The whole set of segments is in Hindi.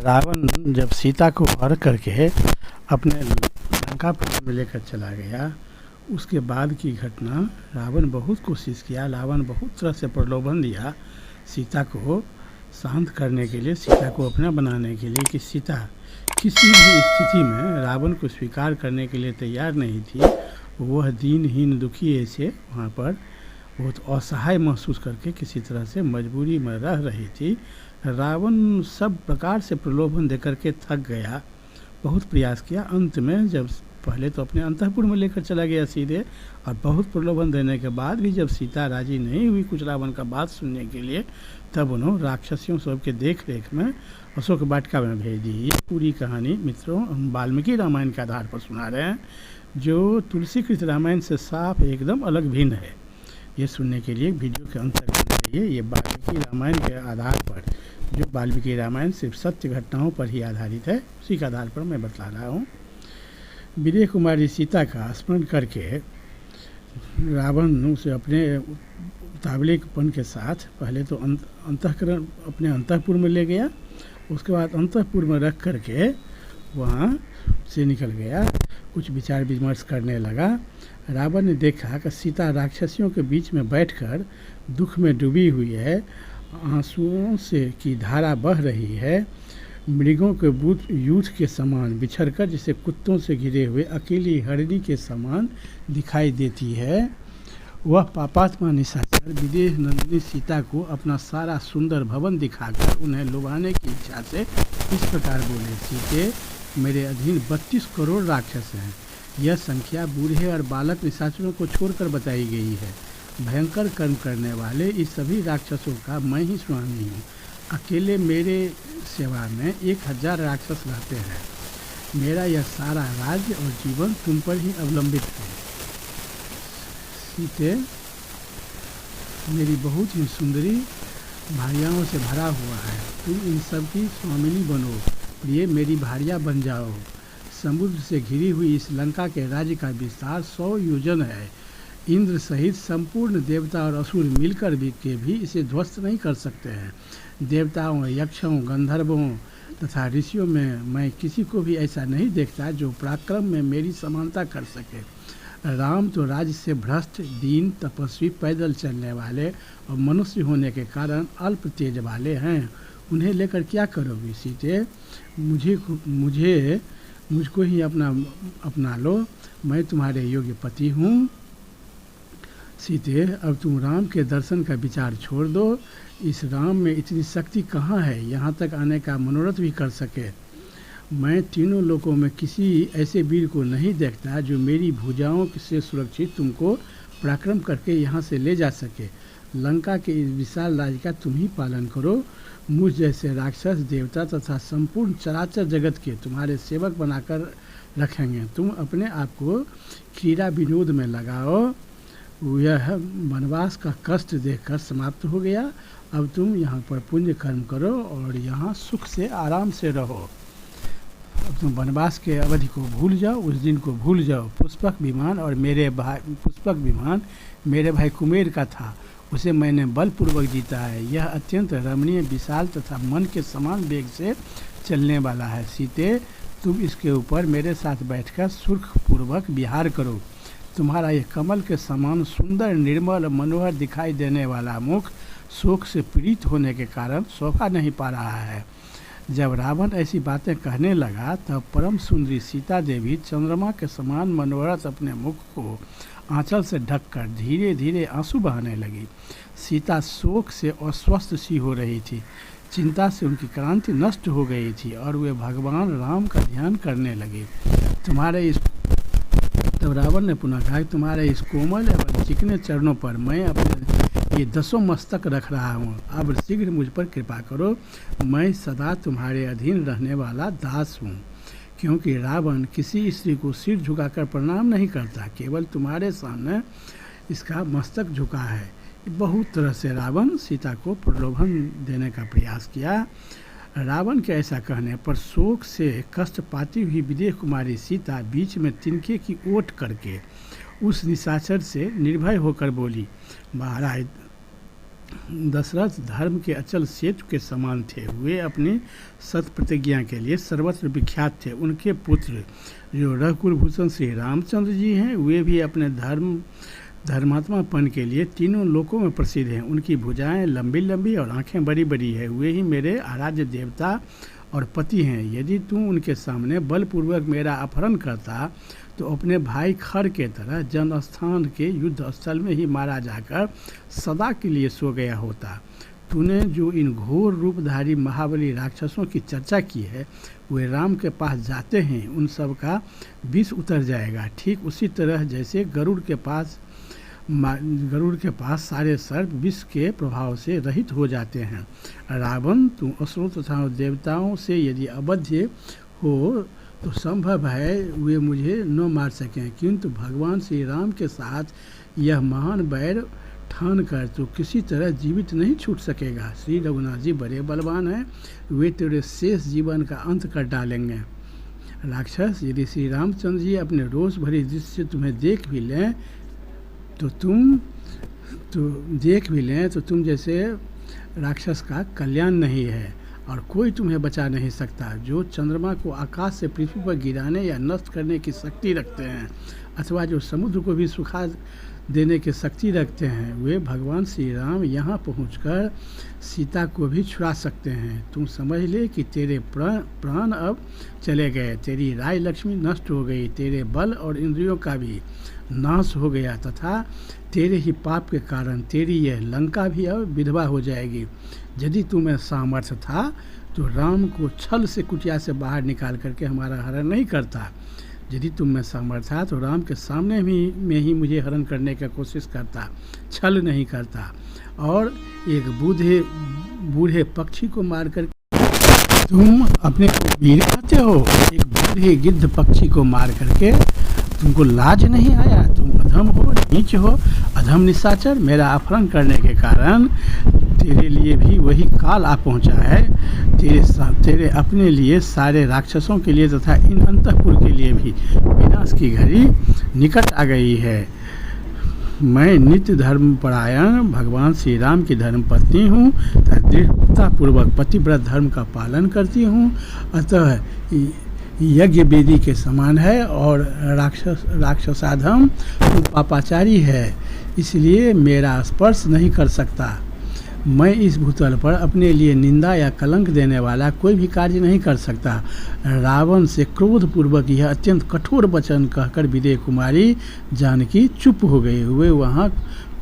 रावण जब सीता को हर करके अपने लंकापुर में लेकर चला गया, उसके बाद की घटना, रावण बहुत कोशिश किया, रावण बहुत तरह से प्रलोभन दिया सीता को शांत करने के लिए, सीता को अपना बनाने के लिए, कि सीता किसी भी स्थिति में रावण को स्वीकार करने के लिए तैयार नहीं थी। वह दीनहीन दुखी ऐसे वहाँ पर बहुत असहाय महसूस करके किसी तरह से मजबूरी में रह रही थी। रावण सब प्रकार से प्रलोभन देकर के थक गया, बहुत प्रयास किया। अंत में जब पहले तो अपने अंतःपुर में लेकर चला गया सीधे, और बहुत प्रलोभन देने के बाद भी जब सीता राजी नहीं हुई कुछ रावण का बात सुनने के लिए, तब उन्होंने राक्षसियों सबके देख रेख में अशोक वाटिका में भेज दी। ये पूरी कहानी मित्रों हम वाल्मीकि रामायण के आधार पर सुना रहे हैं, जो तुलसीकृत रामायण से साफ एकदम अलग भिन्न है। ये सुनने के लिए वीडियो के अंत तक बने रहिए। ये वाल्मीकि रामायण के आधार पर, जो वाल्मीकि रामायण सिर्फ सत्य घटनाओं पर ही आधारित है, उसी के आधार पर मैं बता रहा हूँ। विदेह कुमारी सीता का स्मरण करके रावण उसे अपने उतावलेपन के साथ पहले तो अंतःकरण अपने अंतःपुर में ले गया, उसके बाद अंतःपुर में रख करके वहाँ से निकल गया। कुछ विचार विमर्श करने लगा। रावण ने देखा कि सीता राक्षसियों के बीच में बैठकर दुख में डूबी हुई है, आंसुओं से की धारा बह रही है, मृगों के बूथ यूथ के समान बिछड़कर जैसे कुत्तों से घिरे हुए अकेली हरिणी के समान दिखाई देती है। वह पापात्मा निशाचर विदेह नंदिनी सीता को अपना सारा सुंदर भवन दिखाकर उन्हें लुभाने की इच्छा से इस प्रकार बोले, सीते मेरे अधीन 32 करोड़ राक्षस हैं। यह संख्या बूढ़े और बालक निशाचरों को छोड़कर बताई गई है। भयंकर कर्म करने वाले इस सभी राक्षसों का मैं ही स्वामी हूँ। अकेले मेरे सेवा में 1000 राक्षस रहते हैं। मेरा यह सारा राज्य और जीवन तुम पर ही अवलंबित है। सीते मेरी बहुत ही सुंदरी भार्याओं से भरा हुआ है, तुम इन सब की स्वामिनी बनो। प्रिय मेरी भार्या बन जाओ। समुद्र से घिरी हुई इस लंका के राज्य का विस्तार 100 योजन है। इंद्र सहित संपूर्ण देवता और असुर मिलकर भी इसे ध्वस्त नहीं कर सकते हैं। देवताओं, यक्षों, गंधर्वों तथा ऋषियों में मैं किसी को भी ऐसा नहीं देखता जो पराक्रम में मेरी समानता कर सके। राम तो राज्य से भ्रष्ट, दीन, तपस्वी, पैदल चलने वाले और मनुष्य होने के कारण अल्प तेज वाले हैं। उन्हें लेकर क्या करोगी सीते? मुझको ही अपना लो। मैं तुम्हारे योग्य पति हूँ। सीते अब तुम राम के दर्शन का विचार छोड़ दो। इस राम में इतनी शक्ति कहाँ है यहाँ तक आने का मनोरथ भी कर सके। मैं तीनों लोकों में किसी ऐसे वीर को नहीं देखता जो मेरी भुजाओं से सुरक्षित तुमको पराक्रम करके यहाँ से ले जा सके। लंका के इस विशाल राज्य का तुम ही पालन करो। मुझ जैसे राक्षस, देवता तथा संपूर्ण चराचर जगत के तुम्हारे सेवक बनाकर रखेंगे। तुम अपने आप को क्रीड़ा विनोद में लगाओ। यह वनवास का कष्ट देखकर समाप्त हो गया। अब तुम यहाँ पर पुण्य कर्म करो और यहाँ सुख से आराम से रहो। अब तुम वनवास के अवधि को भूल जाओ, उस दिन को भूल जाओ। पुष्पक विमान मेरे भाई कुमेर का था, उसे मैंने बलपूर्वक जीता है। यह अत्यंत रमणीय, विशाल तथा मन के समान वेग से चलने वाला है। सीते तुम इसके ऊपर मेरे साथ बैठकर सुखपूर्वक विहार करो। तुम्हारा यह कमल के समान सुंदर, निर्मल, मनोहर दिखाई देने वाला मुख शोक से पीड़ित होने के कारण शोभा नहीं पा रहा है। जब रावण ऐसी बातें कहने लगा तब परम सुंदरी सीता देवी चंद्रमा के समान मनोहर अपने मुख को आंचल से ढककर धीरे धीरे आंसू बहाने लगी। सीता शोक से अस्वस्थ सी हो रही थी। चिंता से उनकी क्रांति नष्ट हो गई थी और वे भगवान राम का ध्यान करने लगे। तब रावण ने पुनः कहा, तुम्हारे इस कोमल एवं चिकने चरणों पर मैं अपने ये 10 मस्तक रख रहा हूँ। अब शीघ्र मुझ पर कृपा करो। मैं सदा तुम्हारे अधीन रहने वाला दास हूँ। क्योंकि रावण किसी स्त्री को सिर झुकाकर प्रणाम नहीं करता, केवल तुम्हारे सामने इसका मस्तक झुका है। बहुत तरह से रावण सीता को प्रलोभन देने का प्रयास किया। रावण के ऐसा कहने पर शोक से कष्ट पाती हुई विदेह कुमारी सीता बीच में तिनके की ओट करके उस निशाचर से निर्भय होकर बोली, महाराज दशरथ धर्म के अचल सेतु के समान थे। वे अपनी सत प्रतिज्ञा के लिए सर्वत्र विख्यात थे। उनके पुत्र जो रघुकुल भूषण श्री रामचंद्र जी हैं, वे भी अपने धर्मात्मापन के लिए तीनों लोकों में प्रसिद्ध हैं। उनकी भुजाएं लंबी लंबी और आंखें बड़ी बड़ी है। वे ही मेरे आराध्य देवता और पति हैं। यदि तू उनके सामने बलपूर्वक मेरा अपहरण करता तो अपने भाई खर के तरह जनस्थान के युद्ध स्थल में ही मारा जाकर सदा के लिए सो गया होता। तूने जो इन घोर रूपधारी महाबली राक्षसों की चर्चा की है, वे राम के पास जाते हैं उन सब का विष उतर जाएगा। ठीक उसी तरह जैसे गरुड़ के पास सारे सर्प विष के प्रभाव से रहित हो जाते हैं। रावण, तू असुरों तथा देवताओं से यदि अवध्य हो तो संभव है वे मुझे न मार सकें, किंतु भगवान श्री राम के साथ यह महान वैर ठान कर तो किसी तरह जीवित नहीं छूट सकेगा। श्री रघुनाथ जी बड़े बलवान हैं, वे तेरे शेष जीवन का अंत कर डालेंगे। राक्षस, यदि श्री रामचंद्र जी अपने रोष भरी दृष्टि से तुम्हें देख भी लें तो तुम जैसे राक्षस का कल्याण नहीं है और कोई तुम्हें बचा नहीं सकता। जो चंद्रमा को आकाश से पृथ्वी पर गिराने या नष्ट करने की शक्ति रखते हैं अथवा जो समुद्र को भी सुखा देने की शक्ति रखते हैं, वे भगवान श्री राम यहाँ पहुँचकर सीता को भी छुड़ा सकते हैं। तुम समझ ले कि तेरे प्राण अब चले गए, तेरी राय लक्ष्मी नष्ट हो गई, तेरे बल और इंद्रियों का भी नाश हो गया तथा तेरे ही पाप के कारण तेरी यह लंका भी अब विधवा हो जाएगी। यदि तुम्हें सामर्थ्य था तो राम को छल से कुटिया से बाहर निकाल करके हमारा हरण नहीं करता। यदि तुम में सामर्थ्य था तो राम के सामने में ही मुझे हरण करने की कोशिश करता, छल नहीं करता। और एक बूढ़े पक्षी को मारकर तुम अपने वीर कहते हो। एक बूढ़े गिद्ध पक्षी को मार करके तुमको लाज नहीं आया? तुम अधम हो, नीच हो, अधम निशाचर। मेरा अपहरण करने के कारण तेरे लिए भी वही काल आ पहुंचा है। तेरे अपने लिए, सारे राक्षसों के लिए तथा इन अंतःपुर के लिए भी विनाश की घड़ी निकट आ गई है। मैं नित्य धर्मपरायण भगवान श्री राम की धर्मपत्नी हूँ तथा दृढ़तापूर्वक पतिव्रत धर्म का पालन करती हूँ। अतः यज्ञ वेदी के समान है और राक्षसाधम पापाचारी है, इसलिए मेरा स्पर्श नहीं कर सकता। मैं इस भूतल पर अपने लिए निंदा या कलंक देने वाला कोई भी कार्य नहीं कर सकता। रावण से क्रोधपूर्वक यह अत्यंत कठोर वचन कहकर विदेह कुमारी जानकी चुप हो गई। वे वहाँ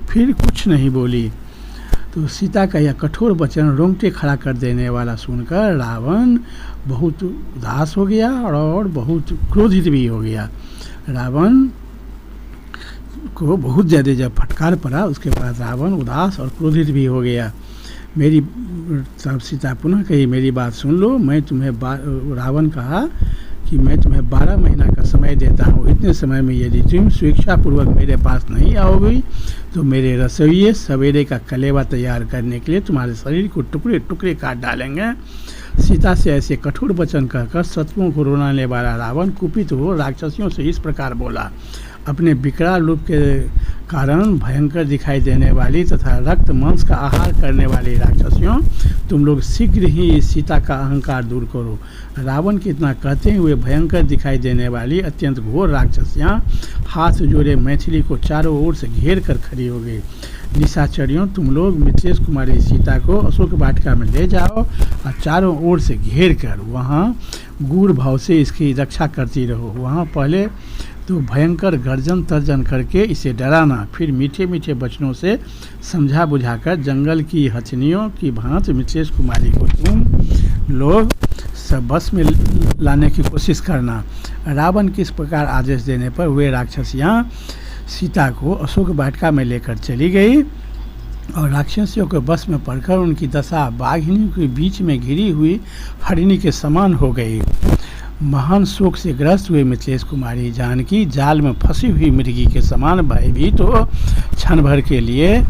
फिर कुछ नहीं बोली। तो सीता का यह कठोर वचन रोंगटे खड़ा कर देने वाला सुनकर रावण बहुत उदास हो गया और बहुत क्रोधित भी हो गया। रावण को बहुत ज़्यादा जब फटकार पड़ा, उसके बाद रावण उदास और क्रोधित भी हो गया। मेरी तब सीता पुनः कही, मेरी बात सुन लो। मैं तुम्हें रावण कहा कि मैं तुम्हें 12 महीना का समय देता हूँ। इतने समय में यदि तुम स्वेच्छापूर्वक मेरे पास नहीं आओगी तो मेरे रसोइये सवेरे का कलेवा तैयार करने के लिए तुम्हारे शरीर को टुकड़े टुकड़े काट डालेंगे। सीता से ऐसे कठोर वचन कहकर शत्रुओं को रुलाने वाला रावण कुपित हो राक्षसियों से इस प्रकार बोला। अपने विकराल रूप के कारण भयंकर दिखाई देने वाली तथा रक्त मांस का आहार करने वाली राक्षसियों, तुम लोग शीघ्र ही सीता का अहंकार दूर करो। रावण के इतना कहते हुए भयंकर दिखाई देने वाली अत्यंत घोर राक्षसियाँ हाथ जोड़े मैथिली को चारों ओर से घेर कर खड़ी हो गई। निशाचरियों, तुम लोग मिथिलेश कुमारी सीता को अशोक वाटिका में ले जाओ और चारों ओर से घेर कर वहाँ गूढ़ भाव से इसकी रक्षा करती रहो। वहाँ पहले तो भयंकर गर्जन तर्जन करके इसे डराना, फिर मीठे मीठे वचनों से समझा बुझाकर जंगल की हथनियों की भांति मिथिलेश कुमारी को तुम लोग सब बस में लाने की कोशिश करना। रावण किस प्रकार आदेश देने पर वे राक्षसियाँ सीता को अशोक वाटिका में लेकर चली गई और राक्षसियों के बस में पड़कर उनकी दशा बाघिनी के बीच में घिरी हुई हरिणी के समान हो गई। महान शोक से ग्रस्त हुए मिथिलेश कुमारी जानकी जाल में फंसी हुई मृगी के समान भयभीत तो क्षण भर के लिए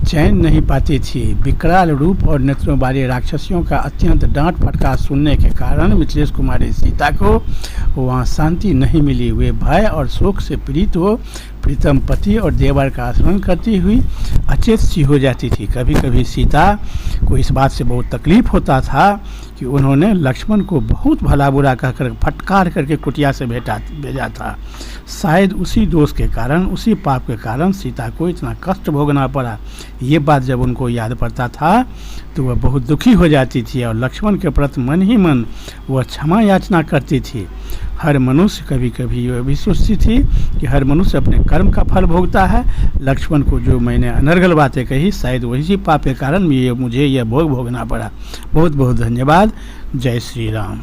चैन नहीं पाती थी। विकराल रूप और नेत्रों वाली राक्षसियों का अत्यंत डांट फटकार सुनने के कारण मिथिलेश कुमारी सीता को वहाँ शांति नहीं मिली। वे भय और शोक से पीड़ित हो प्रीतम पति और देवर का स्मरण करती हुई अचेत सी हो जाती थी। कभी कभी सीता को इस बात से बहुत तकलीफ होता था कि उन्होंने लक्ष्मण को बहुत भला बुरा कहकर फटकार करके कुटिया से भेजा था। शायद उसी दोष के कारण, उसी पाप के कारण सीता को इतना कष्ट भोगना पड़ा। ये बात जब उनको याद पड़ता था तो वह बहुत दुखी हो जाती थी और लक्ष्मण के प्रति मन ही मन वह क्षमा याचना करती थी। हर मनुष्य, कभी कभी यह भी सोचती थी कि हर मनुष्य अपने कर्म का फल भोगता है। लक्ष्मण को जो मैंने अनर्गल बातें कही, शायद वही पाप के कारण मुझे यह भोग भोगना पड़ा। बहुत बहुत धन्यवाद। जय श्री राम।